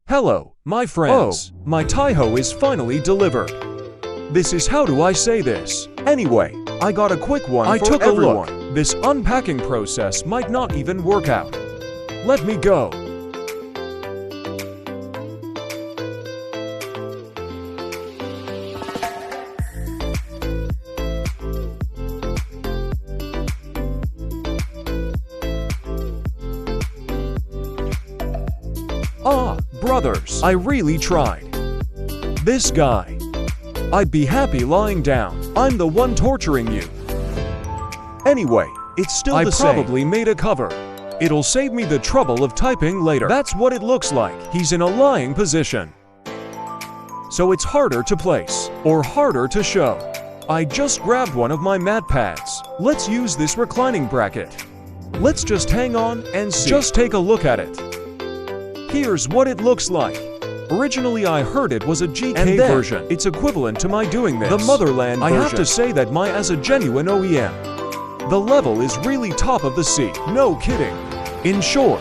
Hello, my friends. Oh, my Taihou is finally delivered. This is how do I say this? Anyway, I got a quick one I for took everyone. a look. This unpacking process might not even work out. Let me go. Ah, brothers, I really tried. This guy. I'd be happy lying down. I'm the one torturing you. Anyway, it's still the same. I probably made a cover. It'll save me the trouble of typing later. That's what it looks like. He's in a lying position. So it's harder to place, or harder to show. I just grabbed one of my mat pads. Let's use this reclining bracket. Let's just hang on and see. Just take a look at it. Here's what it looks like. Originally I heard it was a GK version. It's equivalent to my doing this. The motherland version. I have to say that my as a genuine OEM. The level is really top of the sea. No kidding. In short,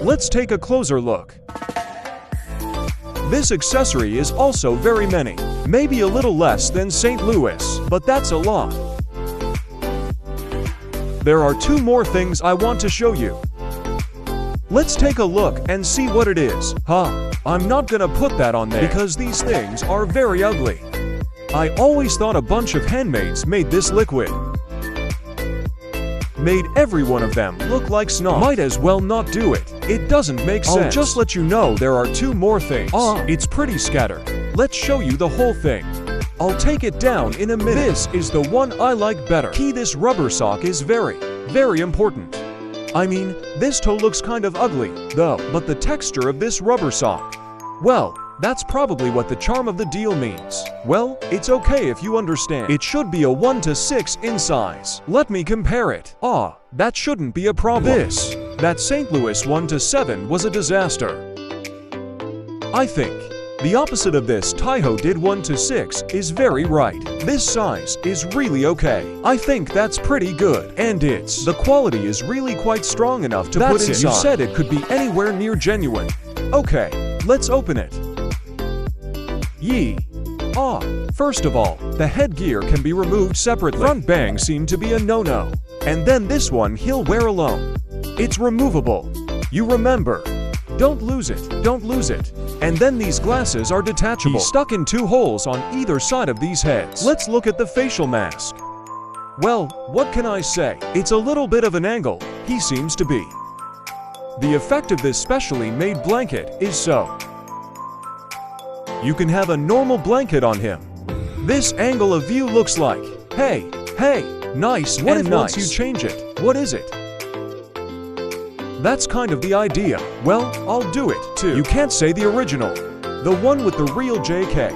let's take a closer look. This accessory is also very many. Maybe a little less than St. Louis, but that's a lot. There are two more things I want to show you. Let's take a look and see what it is. I'm not gonna put that on there because these things are very ugly. I always thought a bunch of handmaids made this liquid. Made every one of them look like snot. Might as well not do it. It doesn't make sense. I'll just let you know there are two more things. It's pretty scattered. Let's show you the whole thing. I'll take it down in a minute. This is the one I like better. This rubber sock is very, very important. I mean, this toe looks kind of ugly, though, but the texture of this rubber sock. Well, that's probably what the charm of the deal means. Well, it's okay if you understand. It should be a 1 to 6 in size. Let me compare it. That shouldn't be a problem. That St. Louis 1 to 7 was a disaster. I think the opposite of this Taihou did 1 to 6 is very right. This size is really okay. I think that's pretty good. And the quality is really quite strong enough to put inside. You said it could be anywhere near genuine. Okay, let's open it. First of all, the headgear can be removed separately. Front bang seemed to be a no-no. And then this one he'll wear alone. It's removable. You remember. Don't lose it, don't lose it. And then these glasses are detachable. He's stuck in two holes on either side of these heads. Let's look at the facial mask. Well, what can I say? It's a little bit of an angle, he seems to be. The effect of this specially made blanket is so. You can have a normal blanket on him. This angle of view looks like, hey, nice. What if once you change it? What is it? That's kind of the idea. Well, I'll do it, too. You can't say the original. The one with the real JK.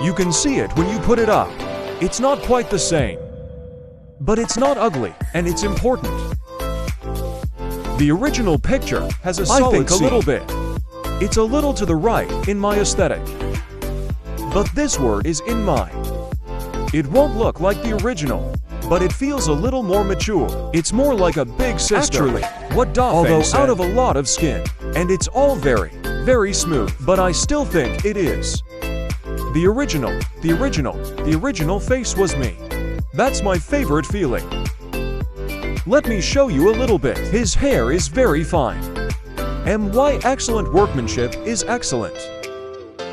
You can see it when you put it up. It's not quite the same. But it's not ugly, and it's important. The original picture has a solid C. A little bit. It's a little to the right in my aesthetic. But this word is in my. It won't look like the original. But it feels a little more mature. It's more like a big sister. Actually, what Although said. Out of a lot of skin. And it's all very, very smooth. But I still think it is. The original face was me. That's my favorite feeling. Let me show you a little bit. His hair is very fine. My excellent workmanship is excellent.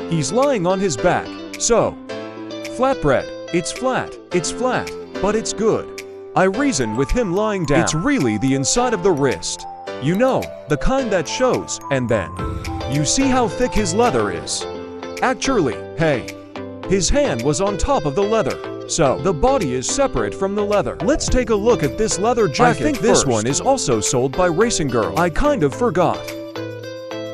He's lying on his back. So, flatbread. It's flat. But it's good. I reason with him lying down. It's really the inside of the wrist. You know, the kind that shows, and then you see how thick his leather is. Actually, his hand was on top of the leather, so the body is separate from the leather. Let's take a look at this leather jacket. I think this one is also sold by Racing Girl. I kind of forgot.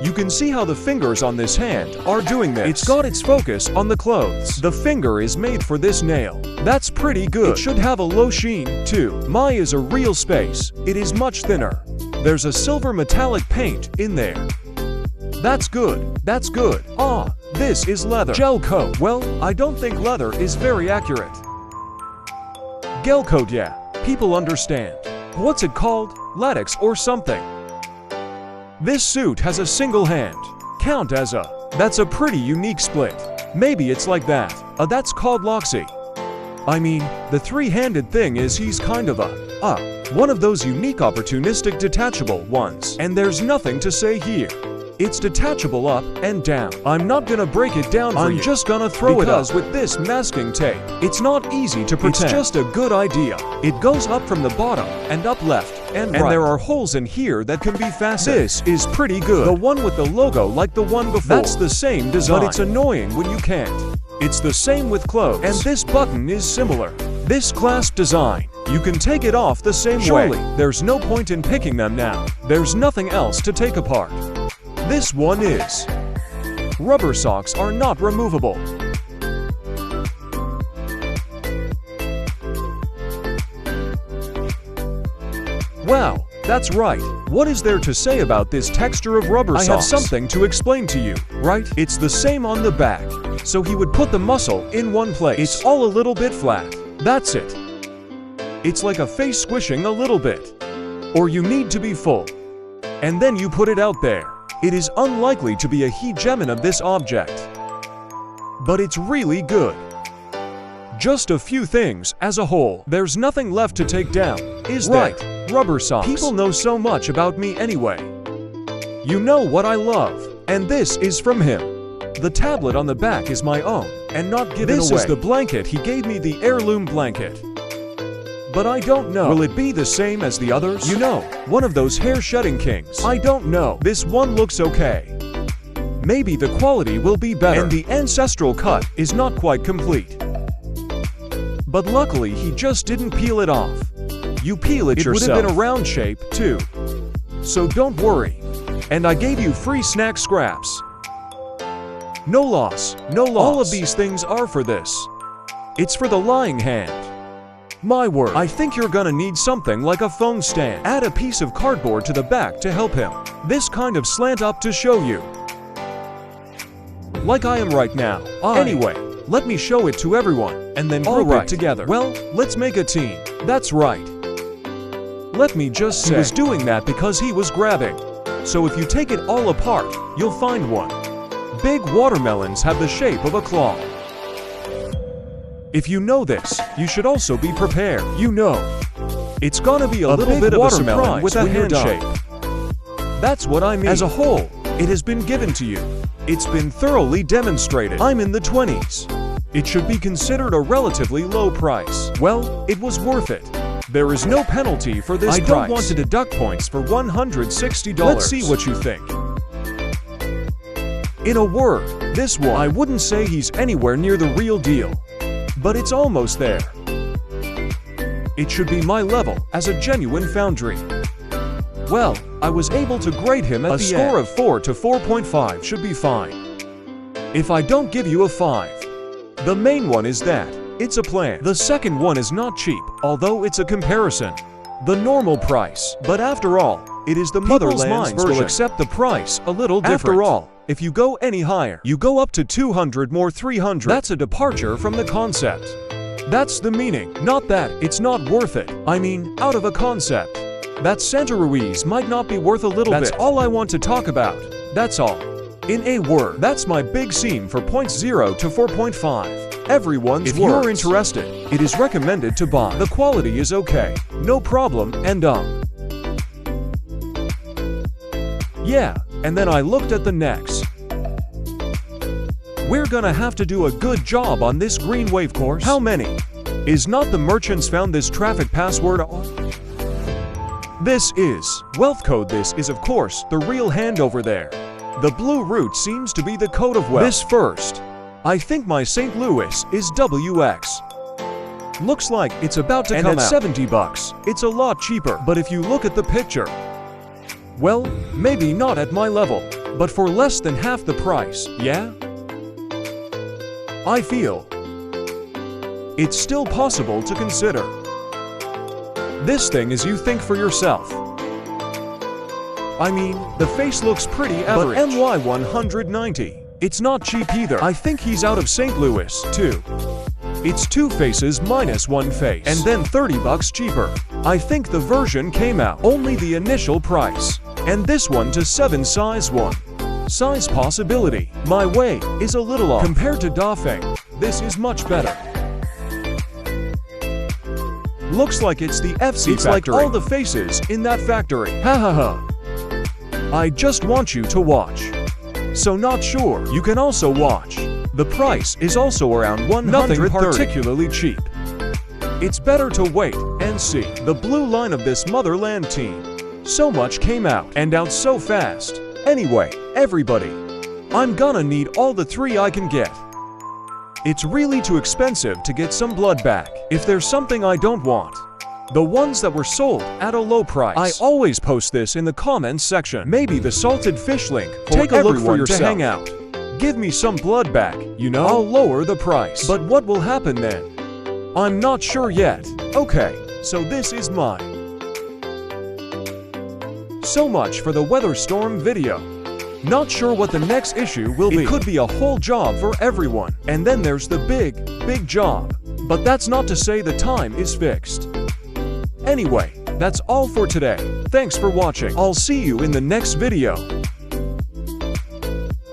You can see how the fingers on this hand are doing this. It's got its focus on the clothes. The finger is made for this nail. That's pretty good. It should have a low sheen, too. My is a real space. It is much thinner. There's a silver metallic paint in there. That's good. This is leather. Gel coat. Well, I don't think leather is very accurate. Gel coat, yeah. People understand. What's it called? Latex or something. This suit has a single hand. count as a. That's a pretty unique split. Maybe it's like that. That's called Loxy. I mean, the three-handed thing is he's kind of one of those unique opportunistic detachable ones. And there's nothing to say here. It's detachable up and down. I'm not gonna break it down for you. I'm just gonna throw it up with this masking tape. It's not easy to pretend. It's just a good idea. It goes up from the bottom and up left and right. And there are holes in here that can be fastened. This is pretty good. The one with the logo like the one before. That's the same design. But it's annoying when you can't. It's the same with clothes. And this button is similar. This clasp design. You can take it off the same way. Surely, there's no point in picking them now. There's nothing else to take apart. This one is. Rubber socks are not removable. Wow, that's right. What is there to say about this texture of rubber socks? I have something to explain to you, right? It's the same on the back. So he would put the muscle in one place. It's all a little bit flat. That's it. It's like a face squishing a little bit. Or you need to be full. And then you put it out there. It is unlikely to be a hegemon of this object. But it's really good. Just a few things as a whole. There's nothing left to take down, is there? Right, rubber socks. People know so much about me anyway. You know what I love, and this is from him. The tablet on the back is my own, and not given away. This is the blanket he gave me, the heirloom blanket. But I don't know. Will it be the same as the others? You know, one of those hair-shedding kings. I don't know. This one looks okay. Maybe the quality will be better. And the ancestral cut is not quite complete. But luckily he just didn't peel it off. You peel it yourself. It would have been a round shape, too. So don't worry. And I gave you free snack scraps. No loss, no loss. All of these things are for this. It's for the lying hand. My word, I think you're gonna need something like a phone stand. Add a piece of cardboard to the back to help him. This kind of slant up to show you. Like I am right now. Anyway, let me show it to everyone, and then group it together. Well, let's make a team. That's right. Let me just say, he was doing that because he was grabbing. So if you take it all apart, you'll find one. Big watermelons have the shape of a claw. If you know this, you should also be prepared. You know, it's gonna be a little bit of a surprise with a hand shape. That's what I mean. As a whole, it has been given to you. It's been thoroughly demonstrated. I'm in the 20s. It should be considered a relatively low price. Well, it was worth it. There is no penalty for this price. I don't want to deduct points for $160. Let's see what you think. In a word, this one, I wouldn't say he's anywhere near the real deal. But it's almost there. It should be my level as a genuine foundry. Well, I was able to grade him at the end. A score of 4 to 4.5 should be fine. If I don't give you a 5. The main one is that it's a plan. The second one is not cheap, although it's a comparison. The normal price. But after all, it is the motherland's minds will accept the price a little different. After all, if you go any higher, you go up to 200 more 300. That's a departure from the concept. That's the meaning. Not that it's not worth it. I mean, out of a concept. That Santa Ruiz might not be worth a little bit. That's all I want to talk about. That's all. In a word, that's my big scene for 0.0 to 4.5. Everyone's words. If you're interested, it is recommended to buy. The quality is okay. No problem, and yeah, and then I looked at the necks. We're gonna have to do a good job on this green wave course. How many? Is not the merchants found this traffic password on? This is wealth code. This is, of course, the real hand over there. The blue root seems to be the code of wealth. This first. I think my St. Louis is WX. Looks like it's about to come out. And at $70, it's a lot cheaper. But if you look at the picture, well, maybe not at my level, but for less than half the price, yeah? I feel it's still possible to consider. This thing is you think for yourself. I mean, the face looks pretty average. But NY 190. It's not cheap either. I think he's out of St. Louis, too. It's 2 faces minus 1 face. And then $30 cheaper. I think the version came out only the initial price. And this one to 7 size 1. Size possibility. My weight is a little off. Compared to Dafeng, this is much better. Looks like it's the FC factory. Like all the faces in that factory. Ha ha ha. I just want you to watch. So not sure. You can also watch. The price is also around 130. Nothing particularly cheap. It's better to wait and see. The blue line of this motherland team. So much came out and out so fast. Anyway, everybody, I'm gonna need all the 3 I can get. It's really too expensive to get some blood back. If there's something I don't want, the ones that were sold at a low price. I always post this in the comments section. Maybe the salted fish link for take a look for yourself. To hang out. Give me some blood back, you know? I'll lower the price. But what will happen then? I'm not sure yet. Okay, so this is mine. So much for the weather storm video. Not sure what the next issue will be. It could be a whole job for everyone. And then there's the big job. But that's not to say the time is fixed. Anyway, that's all for today. Thanks for watching. I'll see you in the next video.